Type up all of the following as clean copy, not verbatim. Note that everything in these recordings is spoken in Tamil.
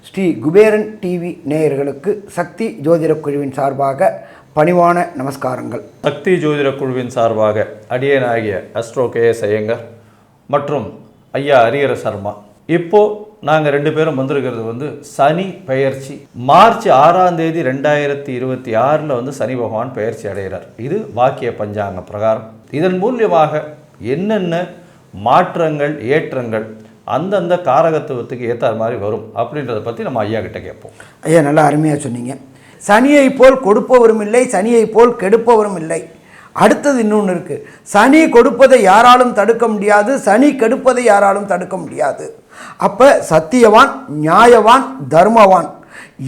ஸ்ரீ குபேரன் டிவி நேயர்களுக்கு சக்தி ஜோதிட குழுவின் சார்பாக பணிவான நமஸ்காரங்கள். சக்தி ஜோதிட குழுவின் சார்பாக அடியனாகிய அஸ்ட்ரோ KS ஐயங்கர் மற்றும் ஐயா ஹரிஹர சர்மா. இப்போது நாங்கள் 2 பேரும் வந்திருக்கிறது சனி பெயர்ச்சி. மார்ச் 6ஆம் தேதி 2026 சனி பகவான் பெயர்ச்சி அடைகிறார். இது வாக்கிய பஞ்சாங்க பிரகாரம். இதன் மூலியமாக என்னென்ன மாற்றங்கள் ஏற்றங்கள் அந்தந்த காரகத்துவத்துக்கு ஏற்ற மாதிரி வரும் அப்படின்றத பற்றி நம்ம ஐயா கிட்ட கேட்போம். ஐயா நல்லா அருமையாக சொன்னீங்க. சனியை போல் கொடுப்பவரும் இல்லை, சனியை போல் கெடுப்பவரும் இல்லை. அடுத்தது இன்னொன்று இருக்குது. சனி கொடுப்பதை யாராலும் தடுக்க முடியாது, சனி கெடுப்பதை யாராலும் தடுக்க முடியாது. அப்போ சத்தியவான், நியாயவான், தர்மவான்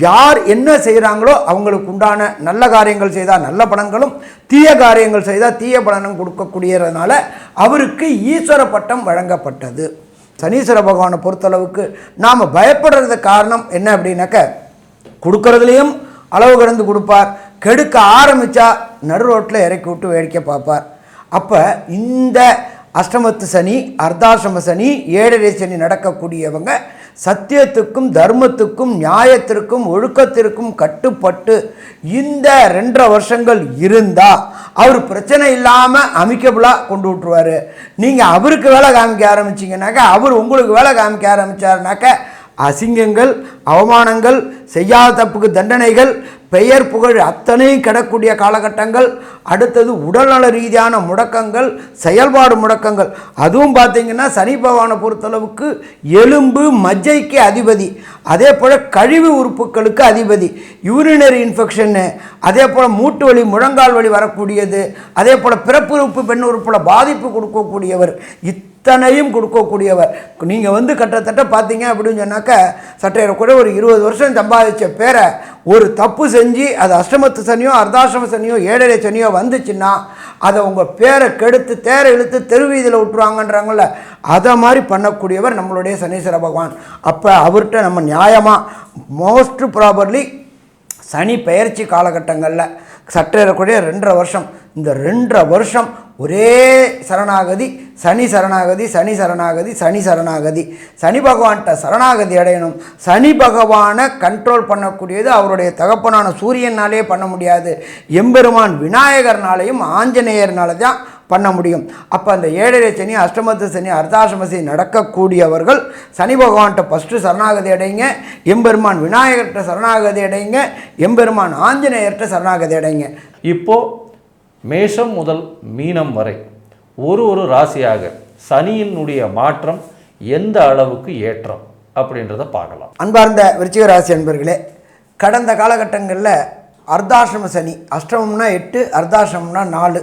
யார் என்ன செய்கிறாங்களோ அவங்களுக்கு உண்டான நல்ல காரியங்கள் செய்தால் நல்ல பலன்களும், தீய காரியங்கள் செய்தால் தீய பலனும் கொடுக்கக்கூடியதுனால அவருக்கு ஈஸ்வர பட்டம் வழங்கப்பட்டது. சனீஸ்வர பகவானை பொறுத்தளவுக்கு நாம் பயப்படுறது காரணம் என்ன அப்படின்னாக்க, கொடுக்கறதுலேயும் அளவு கடந்து கொடுப்பார், கெடுக்க ஆரம்பித்தா நடு ரோட்டில் இறக்கி விட்டு வேடிக்கை பார்ப்பார். அப்போ இந்த அஷ்டமத்து சனி, அர்த்தாசிரம சனி, 7.5 சனி நடக்கக்கூடியவங்க சத்தியத்துக்கும் தர்மத்துக்கும் நியாயத்திற்கும் ஒழுக்கத்திற்கும் கட்டுப்பட்டு இந்த 2.5 வருஷங்கள் இருந்தால் அவர் பிரச்சனை இல்லாமல் அமிக்கபுளாக கொண்டு விட்டுருவார். நீங்கள் அவருக்கு வேலை காமிக்க ஆரம்பிச்சிங்கனாக்கா, அவர் உங்களுக்கு வேலை காமிக்க ஆரம்பித்தாருனாக்க அசிங்கங்கள், அவமானங்கள், செய்யாத தப்புக்கு தண்டனைகள், பெயர் புகழ் அத்தனையும் கிடக்கூடிய காலகட்டங்கள். அடுத்தது உடல்நல ரீதியான முடக்கங்கள், செயல்பாடு முடக்கங்கள். அதுவும் பார்த்திங்கன்னா சனி பகவானை பொறுத்தளவுக்கு எலும்பு மஜ்ஜைக்கு அதிபதி, அதே போல் கழிவு உறுப்புகளுக்கு அதிபதி, யூரினரி இன்ஃபெக்ஷன்னு, அதே போல் மூட்டு வலி, முழங்கால் வலி வரக்கூடியது, அதே போல் பிறப்பு உறுப்பு பெண் உறுப்பில் பாதிப்பு கொடுக்கக்கூடியவர், இத்தனையும் கொடுக்கக்கூடியவர். நீங்கள் கிட்டத்தட்ட பார்த்தீங்க அப்படின்னு சொன்னாக்க சட்டையில் கூட ஒரு 20 வருஷம் சம்பாதிச்ச பேரை ஒரு தப்பு செஞ்சு அது அஷ்டமத்து சனியோ அர்த்தாசிரம சனியோ 7.5 சனியோ வந்துச்சுன்னா அதை உங்கள் பேரை கெடுத்து தேரை இழுத்து தெருவீதியில் விட்டுருவாங்கன்றாங்கள, அதை மாதிரி பண்ணக்கூடியவர் நம்மளுடைய சனீஸ்வர பகவான். அப்போ அவர்கிட்ட நம்ம நியாயமாக மோஸ்ட் ப்ராபர்லி சனி பெயர்ச்சி காலகட்டங்களில் சற்றேறக்கூடிய 2.5 வருஷம், இந்த 2.5 வருஷம் ஒரே சரணாகதி, சனி சரணாகதி, சனி சரணாகதி, சனி சரணாகதி. சனி பகவான்கிட்ட சரணாகதி அடையணும். சனி பகவானை கண்ட்ரோல் பண்ணக்கூடியது அவருடைய தகப்பனான சூரியனாலே பண்ண முடியாது, எம்பெருமான் விநாயகர்னாலையும் ஆஞ்சநேயர்னால தான் பண்ண முடியும். அப்போ அந்த 7.5 சனி, அஷ்டமத்து சனி, அர்த்தாசிரம சனி நடக்கக்கூடியவர்கள் சனி பகவான்கிட்ட ஃபஸ்ட்டு சரணாகதி அடைங்க, எம்பெருமான் விநாயகர்கிட்ட சரணாகதி அடைங்க, எம்பெருமான் ஆஞ்சநேயர்கிட்ட சரணாகதி அடைங்க. இப்போது மேஷம் முதல் மீனம் வரை ஒரு ராசியாக சனியினுடைய மாற்றம் எந்த அளவுக்கு ஏற்றம் அப்படின்றத பார்க்கலாம். அன்பார்ந்த விருச்சிக ராசி அன்பர்களே, கடந்த காலகட்டங்களில் அர்த்தாசிரம சனி, அஷ்டமம்னா 8, அர்த்தாசிரமம்னா 4,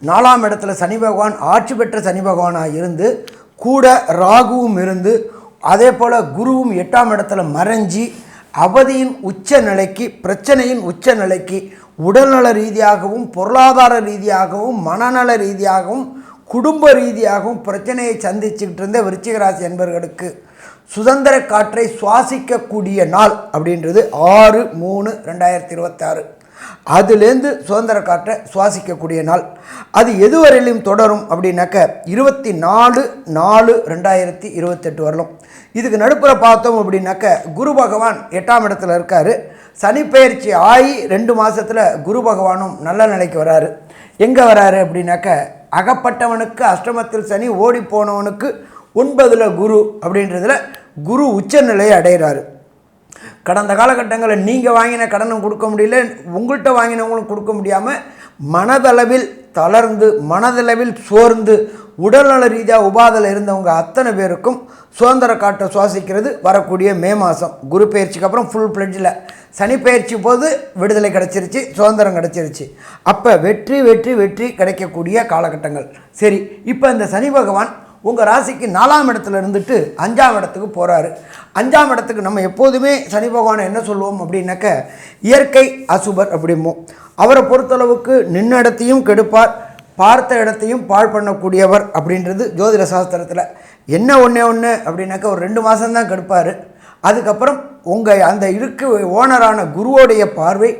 4ஆம் இடத்துல சனி பகவான் ஆட்சி பெற்ற சனி பகவானாக இருந்து கூட ராகுவும் இருந்து, அதே போல் குருவும் 8ஆம் இடத்துல மறைஞ்சி அவதியின் உச்ச நிலைக்கு, பிரச்சனையின் உச்ச நிலைக்கு, உடல்நல ரீதியாகவும் பொருளாதார ரீதியாகவும் மனநல ரீதியாகவும் குடும்ப ரீதியாகவும் பிரச்சனையை சந்திச்சுக்கிட்டு இருந்த விருச்சிக ராசி என்பவர்களுக்கு சுதந்திர காற்றை சுவாசிக்கக்கூடிய நாள் அப்படின்றது 6/3/2026. அதுலேருந்து சுதந்திர காற்றை சுவாசிக்கக்கூடிய நாள். அது எதுவரையிலும் தொடரும் அப்படின்னாக்க 24/4/2028 வரலாம். இதுக்கு நடுப்புற பார்த்தோம் அப்படின்னாக்க குரு பகவான் 8ஆம் இடத்துல இருக்கார். சனி பெயர்ச்சி ஆகி 2 மாதத்தில் குரு பகவானும் நல்ல நிலைக்கு வராரு. எங்கே வராரு அப்படின்னாக்க அகப்பட்டவனுக்கு அஷ்டமத்தில் சனி, ஓடி போனவனுக்கு 9ல் குரு அப்படின்றதுல குரு உச்ச நிலையை அடைகிறாரு. கடந்த காலகட்டங்களில் நீங்கள் வாங்கின கடனும் கொடுக்க முடியல, உங்கள்கிட்ட வாங்கினவங்களும் கொடுக்க முடியாமல் மனதளவில் தளர்ந்து, மனதளவில் சோர்ந்து, உடல்நல ரீதியாக உபாதையில் இருந்தவங்க அத்தனை பேருக்கும் சுதந்திர காற்றை சுவாசிக்கிறது வரக்கூடிய மே மாதம். குரு பயிற்சிக்கு அப்புறம் ஃபுல் பிளட்ஜில் சனி பயிற்சி போது விடுதலை கிடச்சிருச்சு, சுதந்திரம் கிடச்சிருச்சு. அப்போ வெற்றி வெற்றி வெற்றி கிடைக்கக்கூடிய காலகட்டங்கள். சரி, இப்போ இந்த சனி பகவான் உங்கள் ராசிக்கு 4ஆம் இடத்துல இருந்துட்டு 5ஆம் இடத்துக்கு போகிறாரு. 5ஆம் இடத்துக்கு நம்ம எப்போதுமே சனி பகவானை என்ன சொல்லுவோம் அப்படின்னாக்க இயற்கை அசுபர் அப்படிம்போம். அவரை பொறுத்தளவுக்கு நின்ன இடத்தையும் கெடுப்பார், பார்த்த இடத்தையும் பாழ் பண்ணக்கூடியவர் அப்படின்றது ஜோதிட சாஸ்திரத்தில். என்ன ஒன்று அப்படின்னாக்க ஒரு 2 மாதம்தான் கெடுப்பார். அதுக்கப்புறம் உங்கள் அந்த ஓனரான குருவோடைய பார்வை,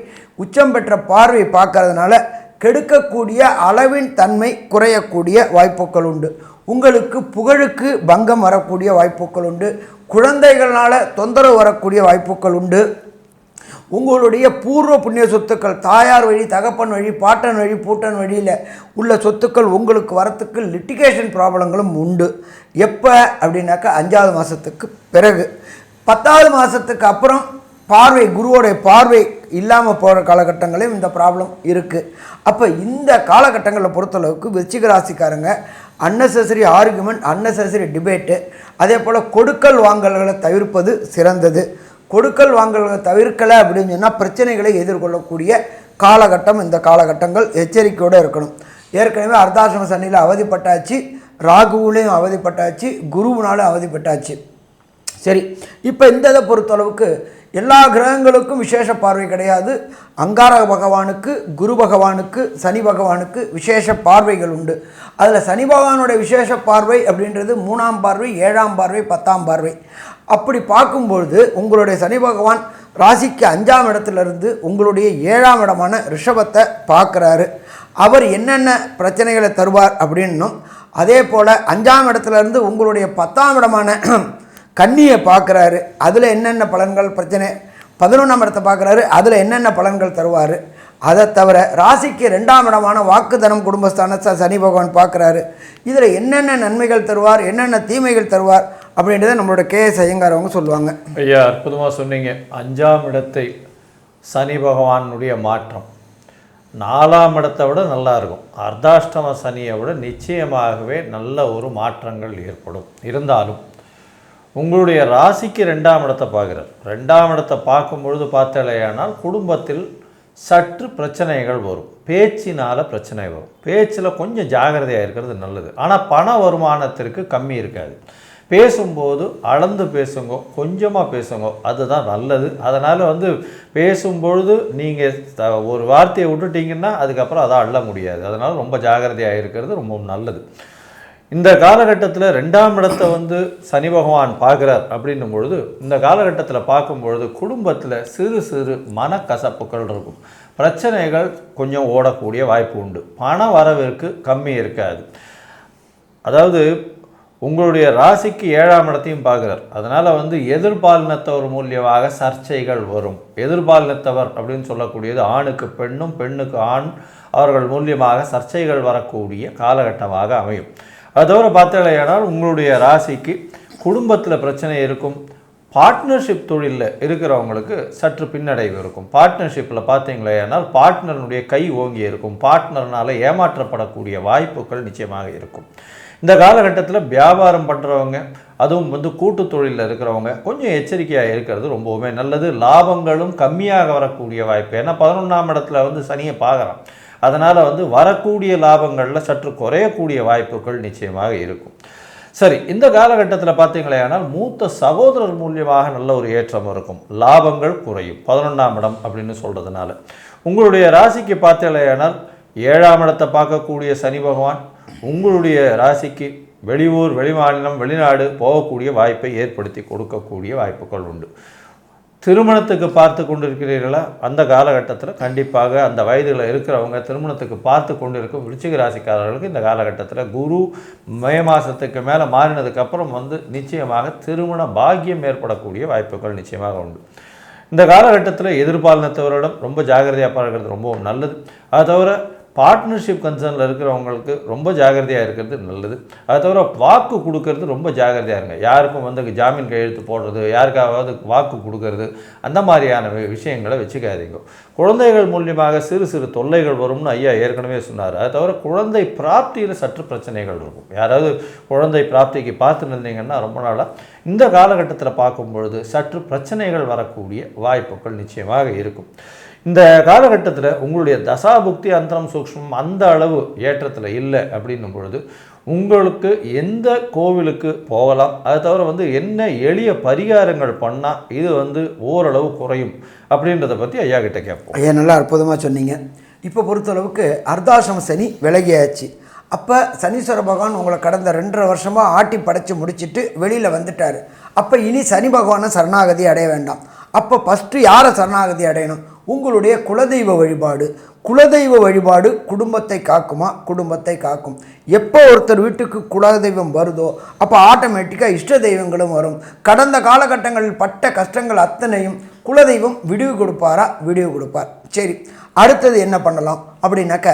உச்சம் பெற்ற பார்வை பார்க்கறதுனால கெடுக்கக்கூடிய அளவின் தன்மை குறையக்கூடிய வாய்ப்புகள் உண்டு. உங்களுக்கு புகழுக்கு பங்கம் வரக்கூடிய வாய்ப்புகள் உண்டு. குழந்தைகளால் தொந்தரவு வரக்கூடிய வாய்ப்புகள் உண்டு. உங்களுடைய பூர்வ புண்ணிய சொத்துக்கள், தாயார் வழி, தகப்பன் வழி, பாட்டன் வழி, பூட்டன் வழியில் உள்ள சொத்துக்கள் உங்களுக்கு வரத்துக்கு லிட்டிகேஷன் ப்ராப்ளங்களும் உண்டு. எப்போ அப்படின்னாக்கா 5வது மாதத்துக்கு பிறகு. 10வது மாதத்துக்கு அப்புறம் பார்வை, குருவோடைய பார்வை இல்லாமல் போகிற காலகட்டங்களையும் இந்த ப்ராப்ளம் இருக்குது. அப்போ இந்த காலகட்டங்களை பொறுத்தளவுக்கு விருச்சிக ராசிக்காரங்க அன்னெசரி ஆர்குமெண்ட், அன்னெசரி டிபேட்டு, அதே போல் கொடுக்கல் வாங்கல்களை தவிர்ப்பது சிறந்தது. கொடுக்கல் வாங்கல்களை தவிர்க்கலை அப்படின்னு சொன்னால் பிரச்சனைகளை எதிர்கொள்ளக்கூடிய காலகட்டம் இந்த காலகட்டங்கள். எச்சரிக்கையோடு இருக்கணும். ஏற்கனவே அர்த்தாசிரம சனியில் அவதிப்பட்டாச்சு, ராகுவிலையும் அவதிப்பட்டாச்சு, குருவினாலும் அவதிப்பட்டாச்சு. சரி, இப்போ இந்த இதை பொறுத்தளவுக்கு எல்லா கிரகங்களுக்கும் விசேஷ பார்வை கிடையாது. அங்கார பகவானுக்கு, குரு பகவானுக்கு, சனி பகவானுக்கு விசேஷ பார்வைகள் உண்டு. அதில் சனி பகவானுடைய விசேஷ பார்வை அப்படின்றது 3ஆம் பார்வை, 7ஆம் பார்வை, 10ஆம் பார்வை. அப்படி பார்க்கும்பொழுது உங்களுடைய சனி பகவான் ராசிக்கு 5ஆம் இடத்துலேருந்து உங்களுடைய 7ஆம் இடமான ரிஷபத்தை பார்க்குறாரு. அவர் என்னென்ன பிரச்சனைகளை தருவார் அப்படின்னும், அதே போல் 5ஆம் இடத்துலேருந்து உங்களுடைய 10ஆம் இடமான கன்னியை பார்க்குறாரு. அதில் என்னென்ன பலன்கள் பிரச்சனை, 11ஆம் இடத்தை பார்க்குறாரு, அதில் என்னென்ன பலன்கள் தருவார். அதை தவிர ராசிக்கு 2ஆம் இடமான வாக்குதனம் குடும்பஸ்தானத்தை சனி பகவான் பார்க்குறாரு. இதில் என்னென்ன நன்மைகள் தருவார், என்னென்ன தீமைகள் தருவார் அப்படின்றத நம்மளோட கேஎஸ் ஐயங்கார் அவங்க சொல்லுவாங்க. ஐயா, அற்புதமாக சொன்னீங்க. 5ஆம் இடத்தை சனி பகவானுடைய மாற்றம் 4ஆம் இடத்தை விட நல்லா இருக்கும். அர்த்தாஷ்டம சனியை விட நிச்சயமாகவே நல்ல ஒரு மாற்றங்கள் ஏற்படும். இருந்தாலும் உங்களுடைய ராசிக்கு 2ஆம் இடத்தை பார்க்குறார். 2ஆம் இடத்தை பார்க்கும்பொழுது பார்த்தாலேயானால் குடும்பத்தில் சற்று பிரச்சனைகள் வரும். பேச்சினால் பிரச்சனை வரும். பேச்சில் கொஞ்சம் ஜாகிரதையாக இருக்கிறது நல்லது. ஆனால் பண வருமானத்திற்கு கம்மி இருக்காது. பேசும்போது அளந்து பேசுங்க, கொஞ்சமாக பேசுங்க, அதுதான் நல்லது. அதனால் பேசும்பொழுது நீங்கள் ஒரு வார்த்தையை விட்டுட்டிங்கன்னா அதுக்கப்புறம் அதை அள்ள முடியாது. அதனால் ரொம்ப ஜாகிரதையாக இருக்கிறது ரொம்ப நல்லது. இந்த காலகட்டத்தில் 2ஆம் இடத்தை சனி பகவான் பார்க்குறார் அப்படின்னும் பொழுது, இந்த காலகட்டத்தில் பார்க்கும்பொழுது குடும்பத்தில் சிறு சிறு மனக்கசப்புகள் இருக்கும். பிரச்சனைகள் கொஞ்சம் ஓடக்கூடிய வாய்ப்பு உண்டு. பண வரவிற்கு கம்மி இருக்காது. அதாவது உங்களுடைய ராசிக்கு 7ஆம் இடத்தையும் பார்க்குறார். அதனால் எதிர்பாலினத்தவர் மூலியமாக சர்ச்சைகள் வரும். எதிர்பாலினத்தவர் அப்படின்னு சொல்லக்கூடியது ஆணுக்கு பெண்ணும், பெண்ணுக்கு ஆண், அவர்கள் மூலியமாக சர்ச்சைகள் வரக்கூடிய காலகட்டமாக அமையும். அது தவிர பார்த்தாலேயானால் உங்களுடைய ராசிக்கு குடும்பத்தில் பிரச்சனை இருக்கும். பார்ட்னர்ஷிப் தொழிலில் இருக்கிறவங்களுக்கு சற்று பின்னடைவு இருக்கும். பார்ட்னர்ஷிப்பில் பார்த்தீங்களேனால் பார்ட்னருடைய கை ஓங்கி இருக்கும். பார்ட்னர்னால் ஏமாற்றப்படக்கூடிய வாய்ப்புகள் நிச்சயமாக இருக்கும். இந்த காலகட்டத்தில் வியாபாரம் பண்ணுறவங்க, அதுவும் கூட்டு தொழிலில் இருக்கிறவங்க கொஞ்சம் எச்சரிக்கையாக இருக்கிறது ரொம்பவுமே நல்லது. லாபங்களும் கம்மியாக வரக்கூடிய வாய்ப்பு. ஏன்னா 11ஆம் இடத்துல சனியை பார்க்குறான். அதனால் வரக்கூடிய லாபங்களில் சற்று குறையக்கூடிய வாய்ப்புகள் நிச்சயமாக இருக்கும். சரி, இந்த காலகட்டத்தில் பார்த்தீங்களேனால் மூத்த சகோதரர் மூலியமாக நல்ல ஒரு ஏற்றம் இருக்கும். லாபங்கள் குறையும். 11ஆம் இடம் அப்படின்னு சொல்கிறதுனால உங்களுடைய ராசிக்கு பார்த்தீங்களேனால் 7ஆம் இடத்தை பார்க்கக்கூடிய சனி பகவான் உங்களுடைய ராசிக்கு வெளியூர், வெளிமாநிலம், வெளிநாடு போகக்கூடிய வாய்ப்பை ஏற்படுத்தி கொடுக்கக்கூடிய வாய்ப்புகள் உண்டு. திருமணத்துக்கு பார்த்து கொண்டு இருக்கிறீர்களா? அந்த காலகட்டத்தில் கண்டிப்பாக அந்த வயதில் இருக்கிறவங்க திருமணத்துக்கு பார்த்து கொண்டு இருக்கும் விருச்சிக ராசிக்காரர்களுக்கு இந்த காலகட்டத்தில் குரு மே மாதத்துக்கு மேலே மாறினதுக்கப்புறம் நிச்சயமாக திருமண பாக்கியம் ஏற்படக்கூடிய வாய்ப்புகள் நிச்சயமாக உண்டு. இந்த காலகட்டத்தில் எதிர்பாலினத்தவரிடம் ரொம்ப ஜாகிரதையாக பார்க்கறது ரொம்ப நல்லது. அது தவிர பார்ட்னர்ஷிப் கன்சர்னில் இருக்கிறவங்களுக்கு ரொம்ப ஜாகிரதையாக இருக்கிறது நல்லது. அது தவிர வாக்கு கொடுக்கறது ரொம்ப ஜாகிரதையாக இருங்க. யாருக்கும் ஜாமீன் கையெழுத்து போடுறது, யாருக்காவது வாக்கு கொடுக்கறது, அந்த மாதிரியான விஷயங்களை வச்சுக்காதீங்க. குழந்தைகள் மூலியமாக சிறு சிறு தொல்லைகள் வரும்னு ஐயா ஏற்கனவே சொன்னார். அது தவிர குழந்தை பிராப்தியில் சற்று பிரச்சனைகள் இருக்கும். யாராவது குழந்தை பிராப்திக்கு பார்த்துன்னு இருந்தீங்கன்னா ரொம்ப நாளாக இந்த காலகட்டத்தில் பார்க்கும்பொழுது சற்று பிரச்சனைகள் வரக்கூடிய வாய்ப்புகள் நிச்சயமாக இருக்கும். இந்த காலகட்டத்தில் உங்களுடைய தசாபுக்தி அந்தரம் சூக்ஷ்மம் அந்த அளவு ஏற்றத்தில் இல்லை அப்படின்னும் பொழுது உங்களுக்கு எந்த கோவிலுக்கு போகலாம், அதை தவிர என்ன எளிய பரிகாரங்கள் பண்ணால் இது ஓரளவு குறையும் அப்படின்றத பற்றி ஐயா கிட்ட கேட்போம். ஐயா நல்லா அற்புதமாக சொன்னீங்க. இப்போ பொறுத்தளவுக்கு அர்த்தாசிரம சனி விலகியாச்சு. அப்போ சனீஸ்வர பகவான் உங்களை கடந்த 2.5 வருஷமாக ஆட்டி படைச்சி முடிச்சுட்டு வெளியில் வந்துட்டார். அப்போ இனி சனி பகவானை சரணாகதி அடைய வேண்டாம். அப்போ ஃபஸ்ட்டு யாரை சரணாகதி அடையணும்? உங்களுடைய குலதெய்வ வழிபாடு. குலதெய்வ வழிபாடு குடும்பத்தை காக்குமா? குடும்பத்தை காக்கும். எப்போ ஒருத்தர் வீட்டுக்கு குலதெய்வம் வருதோ அப்போ ஆட்டோமேட்டிக்காக இஷ்ட தெய்வங்களும் வரும். கடந்த காலகட்டங்களில் பட்ட கஷ்டங்கள் அத்தனையும் குலதெய்வம் விடிவு கொடுப்பாரா? விடிவு கொடுப்பார். சரி, அடுத்தது என்ன பண்ணலாம் அப்படின்னாக்க,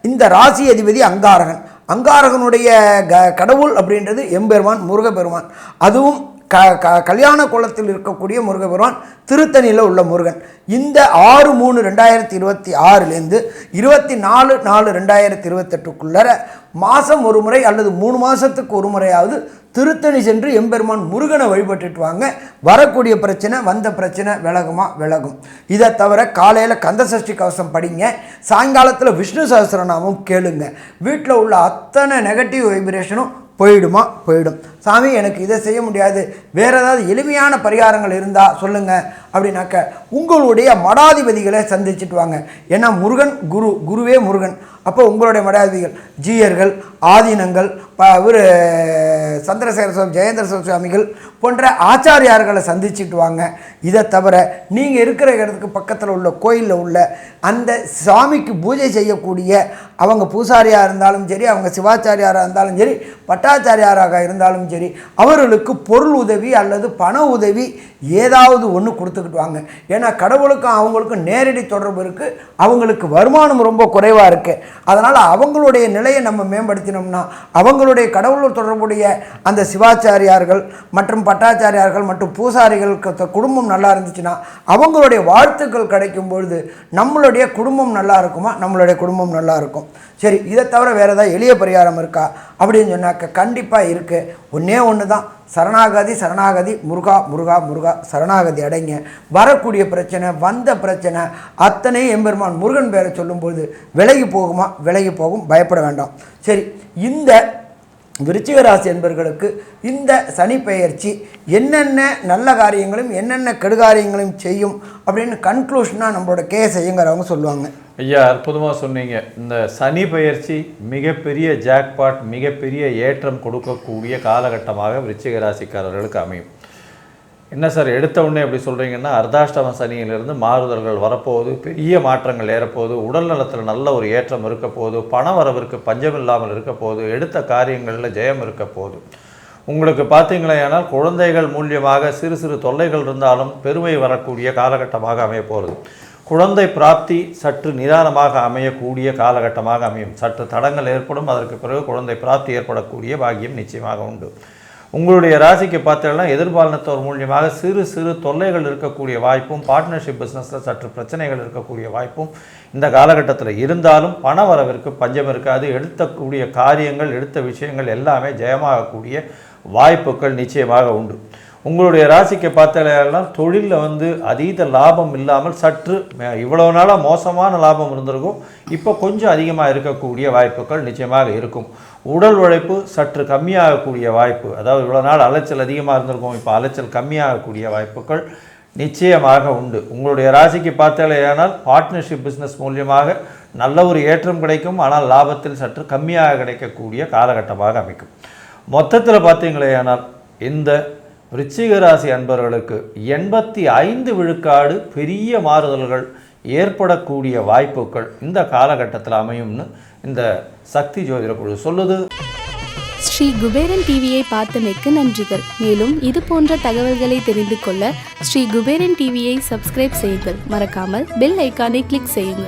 இந்த ராசி அதிபதி அங்காரகன். அங்காரகனுடைய கடவுள் அப்படின்றது எம்பெருமான் முருகப்பெருமான். அதுவும் கல்யாண கோலத்தில் இருக்கக்கூடிய முருகப்பெருமான், திருத்தணியில் உள்ள முருகன். இந்த 6/3/2026 24/4/2028 மாதம் ஒரு முறை அல்லது 3 மாதத்துக்கு ஒரு முறையாவது திருத்தணி சென்று எம்பெருமான் முருகனை வழிபட்டுட்டு வாங்க. வரக்கூடிய பிரச்சனை, வந்த பிரச்சனை விலகுமா? விலகும். இதை தவிர காலையில் கந்தசஷ்டி கவசம் படிங்க, சாயங்காலத்தில் விஷ்ணு சஹஸ்ரநாமம் கேளுங்க. வீட்டில் உள்ள அத்தனை நெகட்டிவ் வைப்ரேஷனும் போயிடுமா? போயிடும். சாமி எனக்கு இதை செய்ய முடியாது, வேறு ஏதாவது எளிமையான பரிகாரங்கள் இருந்தால் சொல்லுங்கள் அப்படின்னாக்க, உங்களுடைய மடாதிபதிகளை சந்திச்சுட்டு வாங்க. ஏன்னா முருகன் குருவே முருகன். அப்போ உங்களுடைய மடாதிபதிகள், ஜீயர்கள், ஆதீனங்கள், இவர் சந்திரசேகர சுவாமி, ஜெயேந்திர சுவாமிகள் போன்ற ஆச்சாரியார்களை சந்திச்சுட்டு வாங்க. இதை தவிர நீங்கள் இருக்கிற இடத்துக்கு பக்கத்தில் உள்ள கோயிலில் உள்ள அந்த சாமிக்கு பூஜை செய்யக்கூடிய அவங்க பூசாரியாக இருந்தாலும் சரி, அவங்க சிவாச்சாரியாராக இருந்தாலும் சரி, பட்டாச்சாரியாராக இருந்தாலும் சரி, அவர்களுக்கு பொருள் உதவி அல்லது பண உதவி ஏதாவது ஒன்று கொடுத்துக்கிட்டு வாங்க. ஏன்னா கடவுளுக்கும் அவங்களுக்கும் நேரடி தொடர்பு இருக்குது. அவங்களுக்கு வருமானம் ரொம்ப குறைவாக இருக்குது. அதனால் அவங்களுடைய நிலையை நம்ம மேம்படுத்தினோம்னா, அவங்களுடைய கடவுள் தொடர்புடைய அந்த சிவாச்சாரியார்கள் மற்றும் பட்டாச்சாரியார்கள் மற்றும் பூசாரிகளுக்கு குடும்பம் நல்லா இருந்துச்சுன்னா அவங்களுடைய வாழ்த்துக்கள் கிடைக்கும் பொழுது நம்மளுடைய குடும்பம் நல்லா இருக்குமா? நம்மளுடைய குடும்பம் நல்லா இருக்கும். சரி, இதை தவிர வேறு ஏதாவது எளிய பரிகாரம் இருக்கா அப்படின்னு சொன்னாக்க, கண்டிப்பாக இருக்குது. ஒன்றே ஒன்று தான், சரணாகதி சரணாகதி, முருகா முருகா முருகா சரணாகதி அடைங்க. வரக்கூடிய பிரச்சனை, வந்த பிரச்சனை அத்தனை எம்பெருமான் முருகன் பேரை சொல்லும்போது விலகி போகுமா? விலகி போகும். பயப்பட வேண்டாம். சரி, இந்த விருச்சிக ராசி என்பவர்களுக்கு இந்த சனி பெயர்ச்சி என்னென்ன நல்ல காரியங்களும் என்னென்ன கெடுகாரியங்களையும் செய்யும் அப்படின்னு கன்க்ளூஷனாக நம்மளோட ஐயங்காரவங்க சொல்லுவாங்க. ஐயா, அற்புதமாக சொன்னீங்க. இந்த சனி பெயர்ச்சி மிகப்பெரிய ஜாக்பாட், மிகப்பெரிய ஏற்றம் கொடுக்கக்கூடிய காலகட்டமாக விருச்சிக ராசிக்காரர்களுக்கு அமையும். என்ன சார் எடுத்த உடனே எப்படி சொல்கிறீங்கன்னா, அர்த்தாஷ்டம சனியிலிருந்து மாறுதல்கள் வரப்போகுது, பெரிய மாற்றங்கள் ஏறப்போகுது, உடல் நலத்தில் நல்ல ஒரு ஏற்றம் இருக்க போகுது, பண வரவிற்கு பஞ்சமில்லாமல் இருக்க போகுது, எடுத்த காரியங்களில் ஜெயம் இருக்க போகுது. உங்களுக்கு பார்த்தீங்களேனால் குழந்தைகள் மூலியமாக சிறு சிறு தொல்லைகள் இருந்தாலும் பெருமை வரக்கூடிய காலகட்டமாக அமைய போகிறது. குழந்தை பிராப்தி சற்று நிதானமாக அமையக்கூடிய காலகட்டமாக அமையும். சற்று தடங்கள் ஏற்படும், அதற்கு பிறகு குழந்தை பிராப்தி ஏற்படக்கூடிய பாக்கியம் நிச்சயமாக உண்டு. உங்களுடைய ராசிக்கு பார்த்தீங்கன்னா எதிர்பாலினத்தோர் மூலியமாக சிறு சிறு தொல்லைகள் இருக்கக்கூடிய வாய்ப்பும், பார்ட்னர்ஷிப் பிஸ்னஸில் சற்று பிரச்சனைகள் இருக்கக்கூடிய வாய்ப்பும் இந்த காலகட்டத்தில் இருந்தாலும் பண வரவிற்கு பஞ்சம் இருக்காது. எடுத்தக்கூடிய காரியங்கள், எடுத்த விஷயங்கள் எல்லாமே ஜெயமாகக்கூடிய வாய்ப்புகள் நிச்சயமாக உண்டு. உங்களுடைய ராசிக்கு பார்த்தீங்கன்னா தொழிலில் அதீத லாபம் இல்லாமல் சற்று இவ்வளோ நாளாக மோசமான லாபம் இருந்திருக்கும், இப்போ கொஞ்சம் அதிகமாக இருக்கக்கூடிய வாய்ப்புகள் நிச்சயமாக இருக்கும். உடல் உழைப்பு சற்று கம்மியாகக்கூடிய வாய்ப்பு, அதாவது இவ்வளோ நாள் அலைச்சல் அதிகமாக இருந்திருக்கும், இப்போ அலைச்சல் கம்மியாகக்கூடிய வாய்ப்புகள் நிச்சயமாக உண்டு. உங்களுடைய ராசிக்கு பார்த்தீங்கன்னா பார்ட்னர்ஷிப் பிஸ்னஸ் மூலியமாக நல்ல ஒரு ஏற்றம் கிடைக்கும், ஆனால் லாபத்தில் சற்று கம்மியாக கிடைக்கக்கூடிய காலகட்டமாக அமைக்கும். மொத்தத்தில் பார்த்தீங்களேயானால் இந்த விருச்சிக ராசி அன்பர்களுக்கு 85 விழுக்காடு பெரிய மாறுதல்கள் ஏற்படக்கூடிய வாய்ப்புகள் இந்த காலகட்டத்தில் அமையும்னு இந்த சக்தி ஜோதிட குழு சொல்லுது. ஸ்ரீ குபேரன் டிவியை பார்த்தமைக்கு நன்றிகள். மேலும் இது போன்ற தகவல்களை தெரிந்து கொள்ள ஸ்ரீ குபேரன் டிவியை சப்ஸ்கிரைப் செய்யுங்கள். மறக்காமல் பெல் ஐக்கானை கிளிக் செய்யுங்கள்.